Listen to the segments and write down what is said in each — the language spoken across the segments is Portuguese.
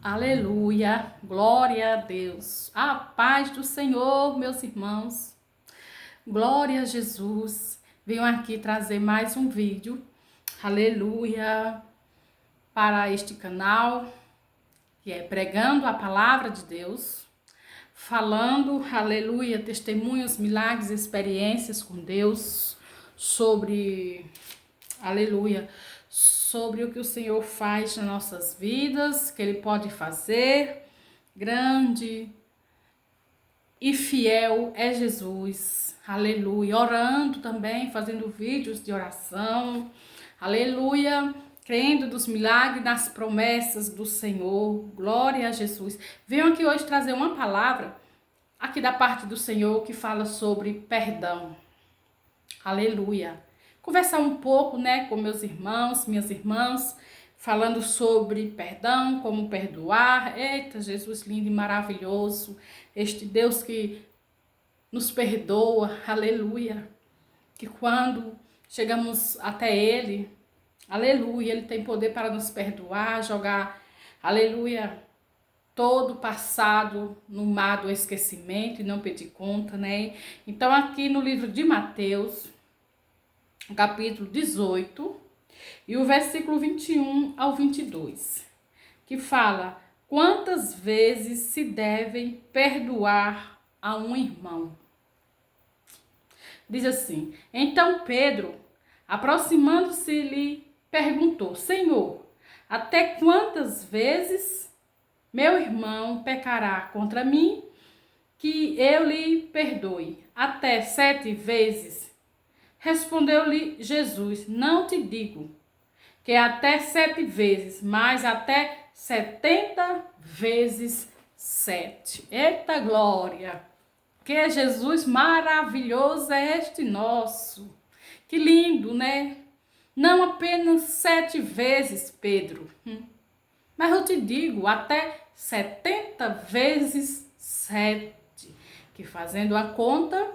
Aleluia, glória a Deus, a paz do Senhor, meus irmãos, glória a Jesus. Venho aqui trazer mais um vídeo, aleluia, para este canal, que é pregando a palavra de Deus, falando, aleluia, testemunhos, milagres, experiências com Deus, aleluia, sobre o que o Senhor faz nas nossas vidas, que Ele pode fazer. Grande e fiel é Jesus, aleluia. Orando também, fazendo vídeos de oração, aleluia. Crendo dos milagres, nas promessas do Senhor, glória a Jesus. Venho aqui hoje trazer uma palavra, aqui da parte do Senhor, que fala sobre perdão, aleluia. Conversar um pouco, com meus irmãos, minhas irmãs, falando sobre perdão, como perdoar. Eita, Jesus lindo e maravilhoso, este Deus que nos perdoa, aleluia, que quando chegamos até Ele, aleluia, Ele tem poder para nos perdoar, jogar, aleluia, todo o passado no mar do esquecimento e não pedir conta, Então aqui no livro de Mateus, capítulo 18, e o versículo 21 ao 22, que fala: quantas vezes se devem perdoar a um irmão? Diz assim: então Pedro, aproximando-se, lhe perguntou: Senhor, até quantas vezes meu irmão pecará contra mim, que eu lhe perdoe? Até 7 vezes? Respondeu-lhe Jesus: não te digo que até 7 vezes, mas até 70 vezes 7. Eita glória! Que Jesus maravilhoso é este nosso. Que lindo, Não apenas 7 vezes, Pedro, mas eu te digo, até 70 vezes 7, que fazendo a conta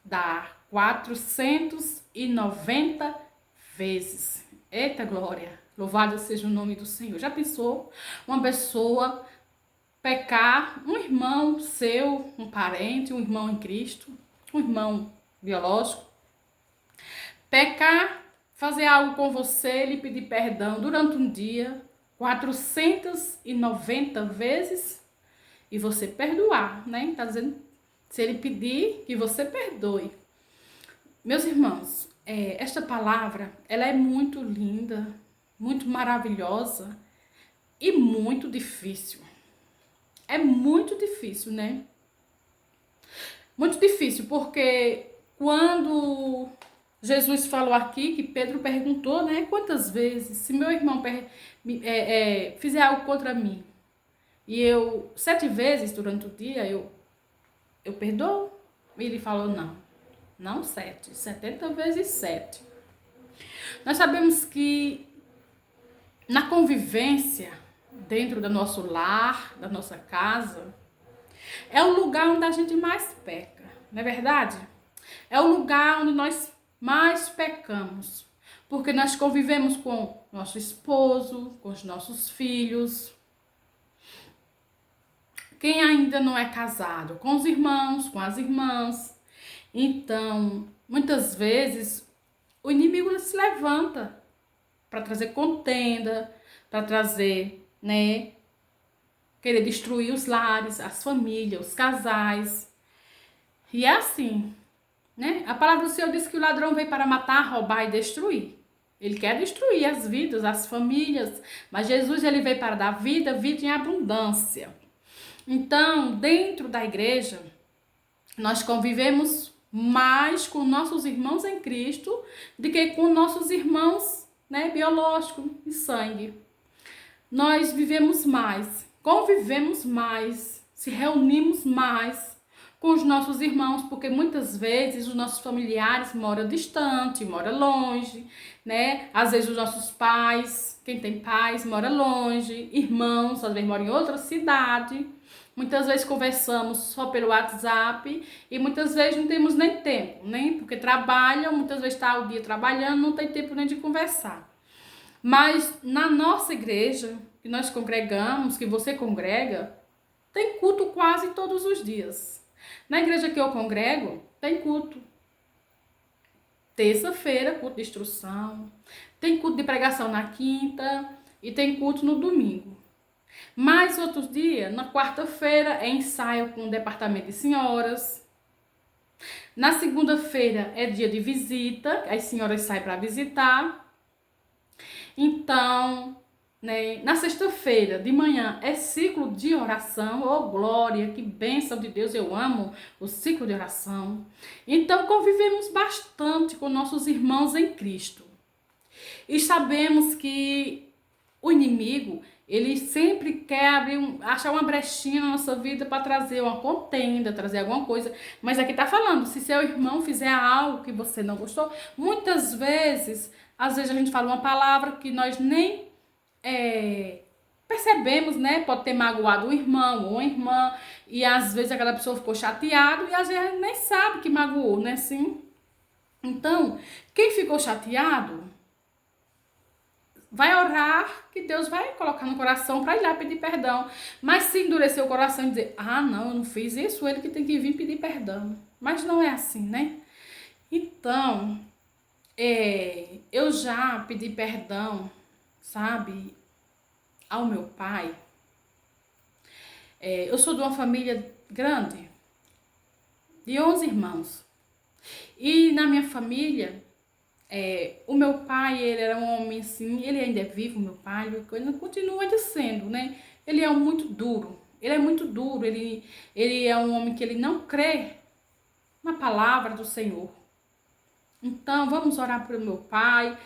dá 490 vezes. Eita glória, louvado seja o nome do Senhor. Já pensou uma pessoa pecar, um irmão seu, um parente, um irmão em Cristo, um irmão biológico, pecar, fazer algo com você, lhe pedir perdão durante um dia, 490 vezes, e você perdoar, Tá dizendo, se ele pedir, que você perdoe. Meus irmãos, esta palavra, ela é muito linda, muito maravilhosa e muito difícil. É muito difícil, Muito difícil, porque quando Jesus falou aqui, que Pedro perguntou, quantas vezes, se meu irmão fizer algo contra mim, e 7 vezes durante o dia, eu perdoo? E ele falou, não 7, 70 vezes 7. Nós sabemos que na convivência, dentro do nosso lar, da nossa casa, é o lugar onde a gente mais peca, não é verdade? É o lugar onde nós mais pecamos, porque nós convivemos com nosso esposo, com os nossos filhos, quem ainda não é casado, com os irmãos, com as irmãs. Então, muitas vezes, o inimigo se levanta para trazer contenda, para trazer, querer destruir os lares, as famílias, os casais. E é assim, A palavra do Senhor diz que o ladrão veio para matar, roubar e destruir. Ele quer destruir as vidas, as famílias, mas Jesus ele veio para dar vida, vida em abundância. Então, dentro da igreja, nós convivemos mais com nossos irmãos em Cristo do que com nossos irmãos, biológicos e sangue. Nós vivemos mais, convivemos mais, se reunimos mais com os nossos irmãos, porque muitas vezes os nossos familiares moram distante, moram longe, Às vezes os nossos pais, quem tem pais, mora longe, irmãos, às vezes moram em outra cidade. Muitas vezes conversamos só pelo WhatsApp e muitas vezes não temos nem tempo, porque trabalham, muitas vezes está o dia trabalhando, não tem tempo nem de conversar. Mas na nossa igreja, que nós congregamos, que você congrega, tem culto quase todos os dias. Na igreja que eu congrego, tem culto. Terça-feira, culto de instrução. Tem culto de pregação na quinta e tem culto no domingo. Mais outros dias, na quarta-feira, é ensaio com o departamento de senhoras. Na segunda-feira é dia de visita, as senhoras saem para visitar. Então, né, na sexta-feira de manhã é ciclo de oração. Oh, glória, que bênção de Deus, eu amo o ciclo de oração. Então, convivemos bastante com nossos irmãos em Cristo. E sabemos que o inimigo, ele sempre quer achar uma brechinha na nossa vida para trazer uma contenda, trazer alguma coisa. Mas aqui tá falando, se seu irmão fizer algo que você não gostou, muitas vezes, às vezes a gente fala uma palavra que nós nem percebemos, né? Pode ter magoado um irmão ou uma irmã, e às vezes aquela pessoa ficou chateada e às vezes a gente nem sabe que magoou, né? Sim. Então, quem ficou chateado vai orar, que Deus vai colocar no coração para ir lá pedir perdão. Mas se endurecer o coração e dizer, ah, não, eu não fiz isso, ele que tem que vir pedir perdão. Mas não é assim, né? Então, eu já pedi perdão, sabe, ao meu pai. Eu sou de uma família grande, de 11 irmãos. E na minha família, o meu pai, ele era um homem assim, ele ainda é vivo, meu pai, ele continua sendo, né? Ele é muito duro, ele é muito duro, ele é um homem que ele não crê na palavra do Senhor. Então, vamos orar pelo meu pai,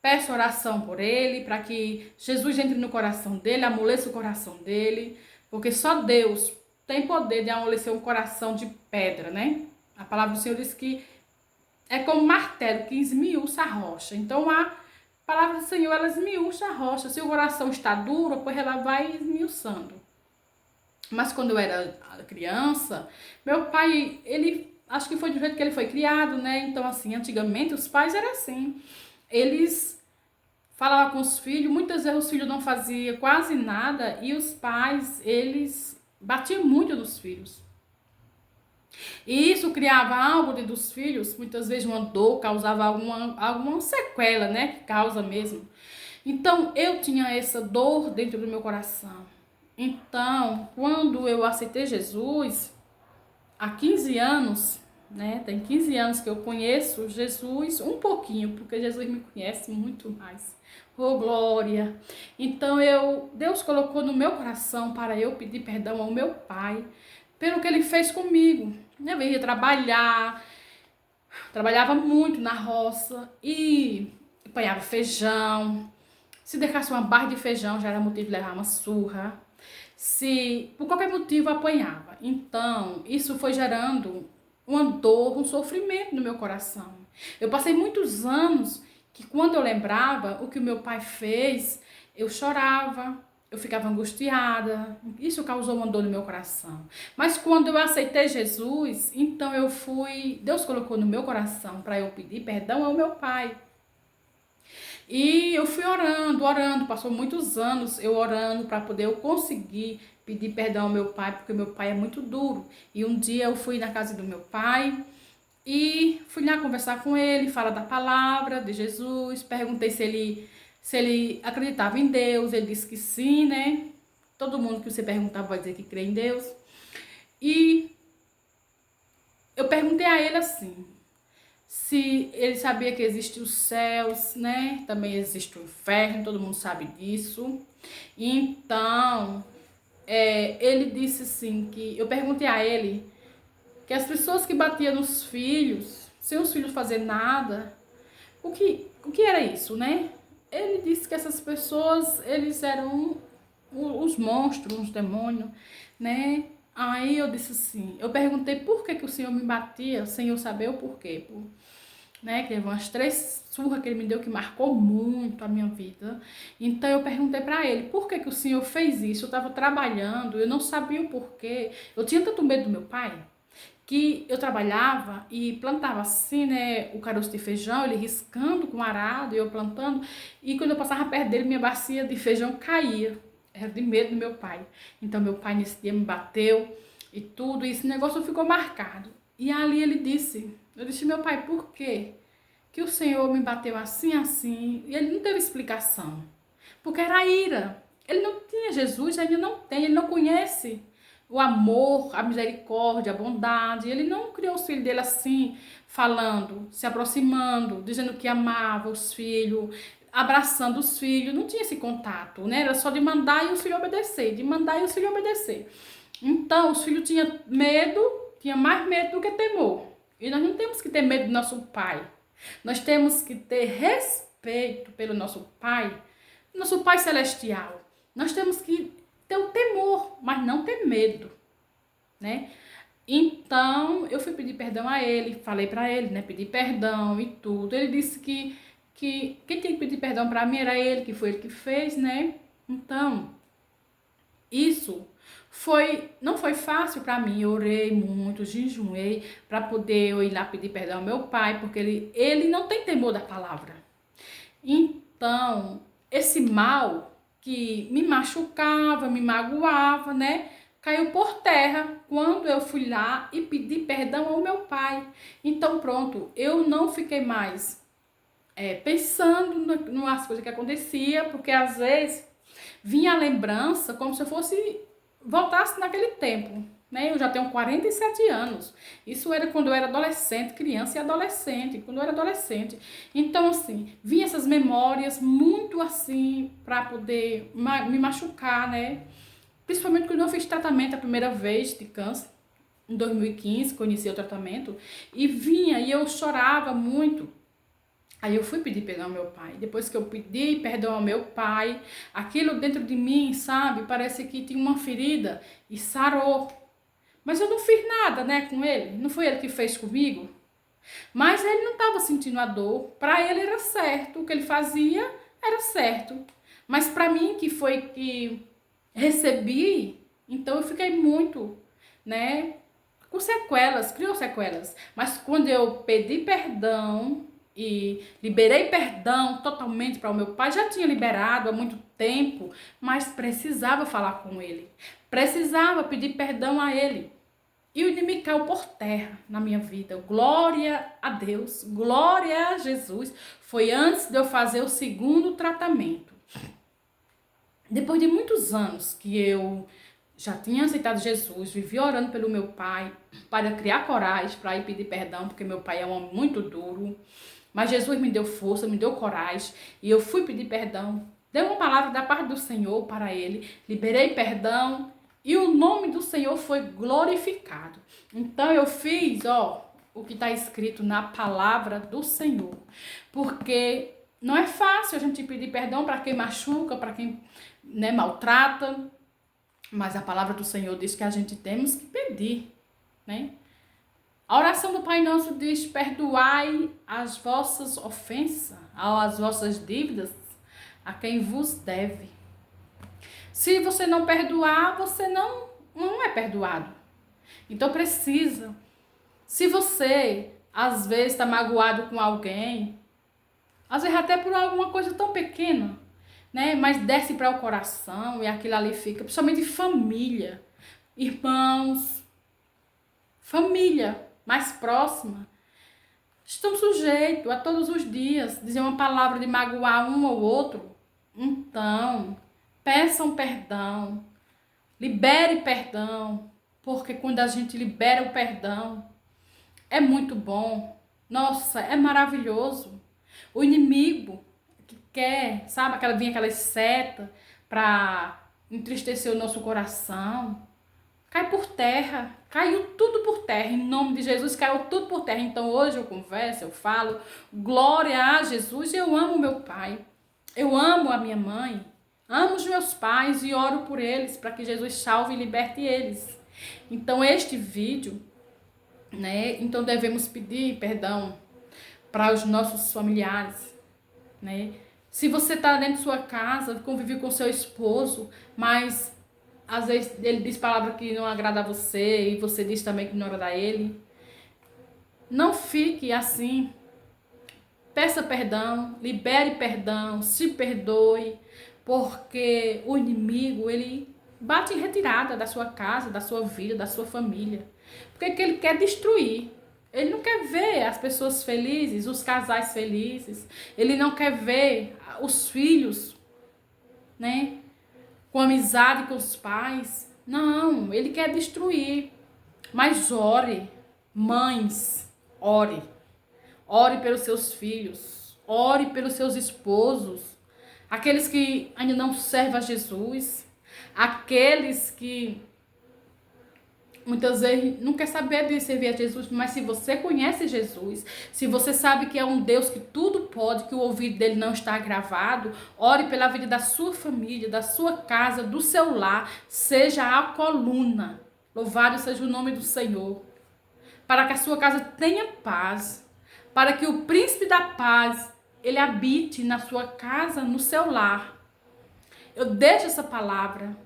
peço oração por ele, para que Jesus entre no coração dele, amoleça o coração dele, porque só Deus tem poder de amolecer um coração de pedra, né? A palavra do Senhor diz que é como um martelo que esmiuça a rocha. Então, a palavra do Senhor, ela esmiuça a rocha. Se o coração está duro, pois ela vai esmiuçando. Mas quando eu era criança, meu pai, ele, acho que foi do jeito que ele foi criado, né? Então, assim, antigamente os pais eram assim. Eles falavam com os filhos, muitas vezes os filhos não faziam quase nada e os pais, eles batiam muito nos filhos. E isso criava algo dentro dos filhos, muitas vezes uma dor, causava alguma sequela, né? Que causa mesmo. Então, eu tinha essa dor dentro do meu coração. Então, quando eu aceitei Jesus, há 15 anos, né? Tem 15 anos que eu conheço Jesus um pouquinho, porque Jesus me conhece muito mais. Oh, glória! Então, Deus colocou no meu coração para eu pedir perdão ao meu pai pelo que ele fez comigo. Eu ia trabalhar, trabalhava muito na roça e apanhava feijão. Se deixasse uma barra de feijão, já era motivo de levar uma surra. Se por qualquer motivo apanhava. Então, isso foi gerando uma dor, um sofrimento no meu coração. Eu passei muitos anos que quando eu lembrava o que o meu pai fez, eu chorava, eu ficava angustiada. Isso causou uma dor no meu coração. Mas quando eu aceitei Jesus, então Deus colocou no meu coração para eu pedir perdão ao meu pai. E eu fui orando, passou muitos anos eu orando para poder eu conseguir pedir perdão ao meu pai, porque meu pai é muito duro. E um dia eu fui na casa do meu pai e fui lá conversar com ele, falar da palavra de Jesus, perguntei se ele acreditava em Deus, ele disse que sim, né? Todo mundo que você perguntar vai dizer que crê em Deus. E eu perguntei a ele assim, se ele sabia que existe os céus, né? Também existe o inferno, todo mundo sabe disso. Então, ele disse assim, que eu perguntei a ele que as pessoas que batiam nos filhos, sem os filhos fazer nada, o que era isso, né? Ele disse que essas pessoas, eles eram os monstros, os demônios, né? Aí eu disse assim, eu perguntei por que o Senhor me batia, sem eu saber o porquê, né? Que teve umas 3 surras que ele me deu que marcou muito a minha vida. Então eu perguntei para ele, por que o Senhor fez isso? Eu estava trabalhando, eu não sabia o porquê. Eu tinha tanto medo do meu pai. que eu trabalhava e plantava assim, né, o caroço de feijão, ele riscando com arado e eu plantando, e quando eu passava perto dele, minha bacia de feijão caía. Era de medo do meu pai. Então meu pai nesse dia me bateu e tudo, e esse negócio ficou marcado. E ali ele disse, eu disse, meu pai, por quê? Que o Senhor me bateu assim, assim, e ele não teve explicação. Porque era ira. Ele não tinha Jesus, ainda não tem, ele não conhece o amor, a misericórdia, a bondade. Ele não criou os filhos dele assim, falando, se aproximando, dizendo que amava os filhos, abraçando os filhos. Não tinha esse contato, né? Era só de mandar e os filhos obedecer, de mandar e os filhos obedecer. Então, os filhos tinham medo, tinha mais medo do que temor. E nós não temos que ter medo do nosso pai. Nós temos que ter respeito pelo nosso pai celestial. Nós temos que ter o temor, mas não ter medo, né? Então, eu fui pedir perdão a ele, falei pra ele, né? Pedir perdão e tudo. Ele disse que quem tinha que pedir perdão pra mim era ele, que foi ele que fez, né? Então, isso não foi fácil para mim. Eu orei muito, jejuei para poder eu ir lá pedir perdão ao meu pai, porque ele não tem temor da palavra. Então, esse mal que me machucava, me magoava, né? Caiu por terra quando eu fui lá e pedi perdão ao meu pai. Então, pronto, eu não fiquei mais pensando nas coisas que acontecia, porque às vezes vinha a lembrança como se eu fosse voltasse naquele tempo, né? Eu já tenho 47 anos. Isso era quando eu era adolescente, criança e adolescente, quando eu era adolescente. Então, assim, vinha essas memórias muito assim para poder me machucar, né? Principalmente quando eu fiz tratamento a primeira vez de câncer, em 2015, conheci o tratamento, e vinha e eu chorava muito. Aí eu fui pedir perdão ao meu pai. Depois que eu pedi perdão ao meu pai, aquilo dentro de mim, sabe, parece que tinha uma ferida e sarou. Mas eu não fiz nada, né, com ele. Não foi ele que fez comigo. Mas ele não estava sentindo a dor. Para ele era certo. O que ele fazia era certo. Mas para mim, que foi que recebi, então eu fiquei muito, né, com sequelas, criou sequelas. Mas quando eu pedi perdão e liberei perdão totalmente para o meu pai, já tinha liberado há muito tempo, mas precisava falar com ele, precisava pedir perdão a ele. E o inimigo caiu por terra na minha vida. Glória a Deus, glória a Jesus. Foi antes de eu fazer o segundo tratamento. Depois de muitos anos que eu já tinha aceitado Jesus, vivi orando pelo meu pai, para criar coragem, para ir pedir perdão, porque meu pai é um homem muito duro. Mas Jesus me deu força, me deu coragem, e eu fui pedir perdão. Dei uma palavra da parte do Senhor para ele, liberei perdão, e o nome do Senhor foi glorificado. Então eu fiz, o que está escrito na palavra do Senhor. Porque não é fácil a gente pedir perdão para quem machuca, para quem, né, maltrata. Mas a palavra do Senhor diz que a gente temos que pedir, né? A oração do Pai Nosso diz: perdoai as vossas ofensas, as vossas dívidas, a quem vos deve. Se você não perdoar, você não é perdoado. Então precisa. Se você, às vezes, está magoado com alguém, às vezes até por alguma coisa tão pequena, né? Mas desce para o coração e aquilo ali fica, principalmente família, irmãos, família mais próxima, estão sujeitos a todos os dias dizer uma palavra de magoar um ou outro. Então, peçam perdão, libere perdão, porque quando a gente libera o perdão, é muito bom. Nossa, é maravilhoso. O inimigo que quer, sabe, vinha aquelas setas para entristecer o nosso coração, cai por terra, caiu tudo por terra, em nome de Jesus caiu tudo por terra. Então hoje eu converso, eu falo, glória a Jesus, eu amo meu pai, eu amo a minha mãe, amo os meus pais e oro por eles, para que Jesus salve e liberte eles. Então este vídeo, né, então devemos pedir perdão para os nossos familiares, né? Se você está dentro de sua casa, convive com seu esposo, mas Às vezes ele diz palavra que não agrada a você e você diz também que não agrada a ele. Não fique assim. Peça perdão, libere perdão, se perdoe, porque o inimigo, ele bate em retirada da sua casa, da sua vida, da sua família. Porque que ele quer destruir. Ele não quer ver as pessoas felizes, os casais felizes. Ele não quer ver os filhos, né, com amizade com os pais. Não, ele quer destruir. Mas ore, mães, ore. Ore pelos seus filhos, ore pelos seus esposos, aqueles que ainda não servem a Jesus, aqueles que muitas vezes não quer saber de servir a Jesus, mas se você conhece Jesus, se você sabe que é um Deus que tudo pode, que o ouvido dele não está gravado, ore pela vida da sua família, da sua casa, do seu lar, seja a coluna. Louvado seja o nome do Senhor, para que a sua casa tenha paz, para que o príncipe da paz, ele habite na sua casa, no seu lar. Eu deixo essa palavra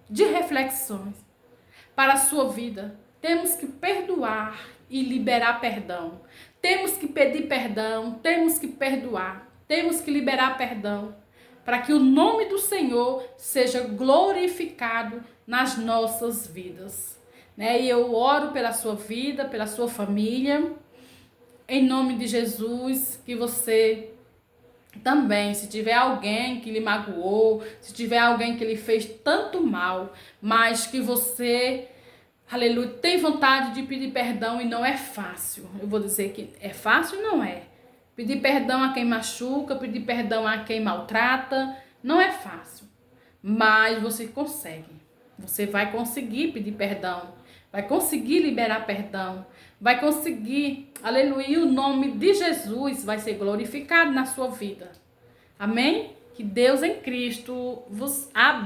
de reflexões para a sua vida. Temos que perdoar e liberar perdão. Temos que pedir perdão, temos que perdoar, temos que liberar perdão, para que o nome do Senhor seja glorificado nas nossas vidas. Né? E eu oro pela sua vida, pela sua família, em nome de Jesus, que você também, se tiver alguém que lhe magoou, se tiver alguém que lhe fez tanto mal, mas que você, aleluia, tem vontade de pedir perdão e não é fácil. Eu vou dizer que é fácil, não é. Pedir perdão a quem machuca, pedir perdão a quem maltrata, não é fácil. Mas você consegue. Você vai conseguir pedir perdão, vai conseguir liberar perdão, vai conseguir, aleluia, o nome de Jesus vai ser glorificado na sua vida. Amém? Que Deus em Cristo vos abençoe.